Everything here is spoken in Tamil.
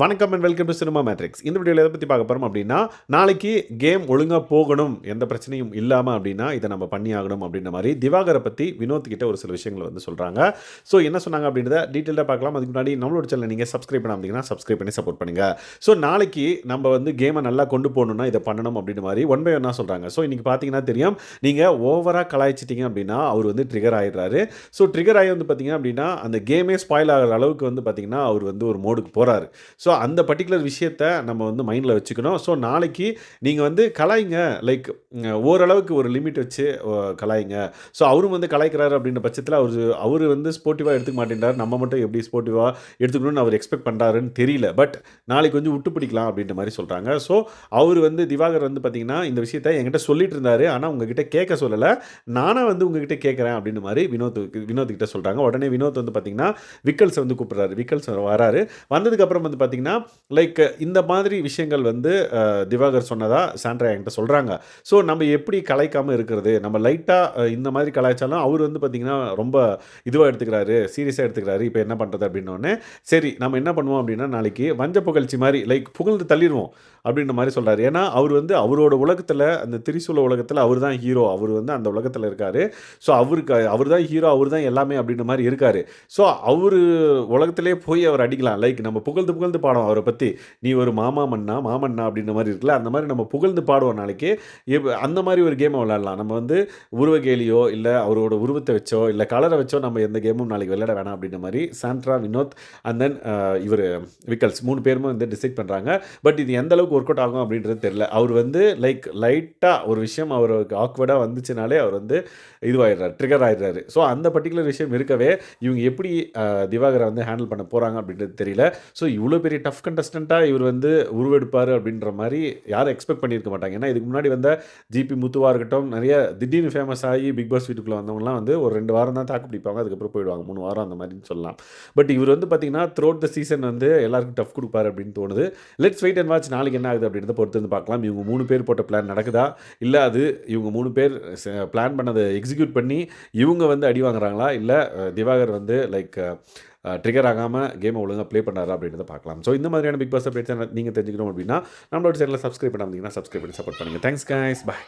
வணக்கம் and welcome to cinema matrix. இந்த வீடியோவில் எதை பற்றி பார்க்க போகிறோம் அப்படின்னா, நாளைக்கு கேம் ஒழுங்காக போகணும், எந்த பிரச்சனையும் இல்லாமல் அப்படின்னா இதை நம்ம பண்ணி ஆகணும் அப்படின்ற மாதிரி திவாகரை பற்றி வினோத் கிட்ட ஒரு சில விஷயங்களை வந்து சொல்கிறாங்க. ஸோ என்ன சொன்னாங்க அப்படின்றத டீட்டெயிலாக பார்க்கலாம். அதுக்கு முன்னாடி நம்மளோட சேனல் நீங்கள் சப்ஸ்கிரைப் பண்ணாமல் சப்ஸ்கிரைப் பண்ணி சப்போர்ட் பண்ணுங்கள். ஸோ நாளைக்கு நம்ம வந்து கேமை நல்லா கொண்டு போகணுன்னா இதை பண்ணணும் அப்படின்ற மாதிரி ஒன் பை ஒன்னாக சொல்கிறாங்க. ஸோ இன்றைக்கி பார்த்தீங்கன்னா தெரியும், நீங்கள் ஓவராக கலாய்ச்சிட்டிங்க அப்படின்னா அவர் வந்து ட்ரிகர் ஆகிடுறாரு. ஸோ ட்ரிகர் ஆகி வந்து பார்த்தீங்க அப்படின்னா அந்த கேமே ஸ்பாயில் ஆகிற அளவுக்கு வந்து பார்த்தீங்கன்னா அவர் வந்து ஒரு மோடுக்கு போகிறாரு. ஸோ அந்த பர்டிகுலர் விஷயத்த நம்ம வந்து மைண்டில் வச்சுக்கணும். ஸோ நாளைக்கு நீங்கள் வந்து கலாய்ங்க, லைக் ஓரளவுக்கு ஒரு லிமிட் வச்சு கலாய்ங்க. ஸோ அவரும் வந்து கலாய்க்கிறாரு அப்படின்ற பட்சத்தில் அவர் வந்து ஸ்போர்ட்டிவாக எடுத்துக்க மாட்டேன்றார். நம்ம மட்டும் எப்படி ஸ்போர்ட்டிவாக எடுத்துக்கணும்னு அவர் எக்ஸ்பெக்ட் பண்ணுறாருன்னு தெரியல. பட் நாளைக்கு கொஞ்சம் விட்டு பிடிக்கலாம் அப்படின்ற மாதிரி சொல்கிறாங்க. ஸோ அவர் வந்து திவாகர் வந்து பார்த்தீங்கன்னா இந்த விஷயத்தை என்கிட்ட சொல்லிட்டு இருந்தார், ஆனால் உங்ககிட்ட கேட்க சொல்லலை, நானாக வந்து உங்ககிட்ட கேட்குறேன் அப்படின்ற மாதிரி வினோத் கிட்ட சொல்கிறாங்க. உடனே வினோத் வந்து பார்த்தீங்கன்னா விக்கல்ஸ் வந்து கூப்பிட்றாரு. விக்கல்ஸ் வராரு. வந்ததுக்கப்புறம் வந்து பார்த்தீங்கன்னா லைக் இந்த மாதிரி விஷயங்கள் வந்து திவாகர் சொன்னதா சாண்ட்ரா என்கிட்ட சொல்கிறாங்க. ஸோ நம்ம எப்படி கலாய்க்காமல் இருக்கிறது, நம்ம லைட்டாக இந்த மாதிரி கலாய்ச்சாலும் அவர் வந்து பார்த்திங்கன்னா ரொம்ப இதுவாக எடுத்துக்கிறாரு, சீரியஸாக எடுத்துக்கிறாரு. இப்போ என்ன பண்ணுறது அப்படின்னோடனே, சரி நம்ம என்ன பண்ணுவோம் அப்படின்னா நாளைக்கு வஞ்ச புகழ்ச்சி மாதிரி லைக் புகழ்ந்து தள்ளிடுவோம் அப்படின்ற மாதிரி சொல்கிறாரு. ஏன்னா அவர் வந்து அவரோட உலகத்தில், அந்த திரிசூல உலகத்தில் அவர் தான் ஹீரோ, அவர் வந்து அந்த உலகத்தில் இருக்கார். ஸோ அவர் தான் ஹீரோ, அவர் தான் எல்லாமே அப்படின்ற மாதிரி இருக்கார். ஸோ அவர் உலகத்திலே போய் அவர் அடிக்கலாம். லைக் நம்ம புகழ்ந்து பாடம் அவரை பற்றி, நீ ஒரு மாமன்னா அப்படின்ற மாதிரி இருக்குல்ல, அந்த மாதிரி நம்ம புகழ்ந்து பாடுவோம் நாளைக்கு. அந்த மாதிரி ஒரு கேமை விளையாடலாம். நம்ம வந்து உருவகேலியோ இல்லை அவரோட உருவத்தை வச்சோ இல்லை கலரை வச்சோ நம்ம எந்த கேமும் நாளைக்கு விளையாட வேணாம் அப்படின்ற மாதிரி சாண்ட்ரா, வினோத் அண்ட் தென் இவர் விக்கல்ஸ் 3 பேருமே வந்து டிசைட் பண்ணுறாங்க. பட் இது எந்த அளவுக்கு ஒர்க் அவுட் ஆகும் அப்படின்றது தெரியல. அவர் வந்து லைக் லைட்டாக ஒரு விஷயம் அவருக்கு ஆக்வர்டாக வந்துச்சுனாலே அவர் வந்து இதுவாகிடுறாரு, ட்ரிகர் ஆகிடுறாரு. ஸோ அந்த பர்டிகுலர் விஷயம் இருக்கவே இவங்க எப்படி திவாகரை வந்து ஹேண்டில் பண்ண போகிறாங்க அப்படின்றது தெரியல. ஸோ இவ்வளோ பெரிய டஃப் கண்டஸ்டண்ட்டாக இவர் வந்து உருவெடுப்பார் அப்படின்ற மாதிரி யாரும் எக்ஸ்பெக்ட் பண்ணியிருக்க மாட்டாங்க. ஏன்னா இதுக்கு முன்னாடி வந்த ஜிபி முத்துவாக இருக்கட்டும், நிறைய திடீர்னு ஃபேமஸ் ஆகி பிக் பாஸ் வீட்டுக்குள்ளே வந்தவங்கலாம் வந்து ஒரு 2 வாரம் தான் தாக்கு பிடிப்பாங்க, அதுக்கப்புறம் போயிடுவாங்க, 3 வாரம் அந்த மாதிரின்னு சொல்லலாம். பட் இவர் வந்து பார்த்தீங்கன்னா த்ரூ அவுட் த சீசன் வந்து எல்லாருக்கும் டஃப் கொடுப்பார் அப்படின்னு தோணுது. லெட்ஸ் வெயிட் அண்ட் வாட்ச், நாளைக்கு என்ன ஆகுது அப்படின்றத பொறுத்து வந்து பார்க்கலாம். இவங்க 3 பேர் போட்ட பிளான் நடக்குதா, இல்லை அது இவங்க 3 பேர் பிளான் பண்ணதை எக்ஸிக்யூட் பண்ணி இவங்க வந்து அடி வாங்குறாங்களா, இல்லை திவாகர் வந்து லைக் ட்ரிகர் ஆகாமல் கேமை ஒழுங்காக ப்ளே பண்ணுறாரா அப்படின்றத பார்க்கலாம். ஸோ இந்த மாதிரியான பிக் பாஸ் அப்டேட்ஸ் நீங்கள் தெரிஞ்சுக்கணும் அப்படின்னா நம்மளோட சேனலை சப்ஸ்கிரைப் பண்ணாமல் சப்ஸ்கிரைப் பண்ணி சப்போர்ட் பண்ணுங்கள். தேங்க்ஸ் கைஸ், பாய்.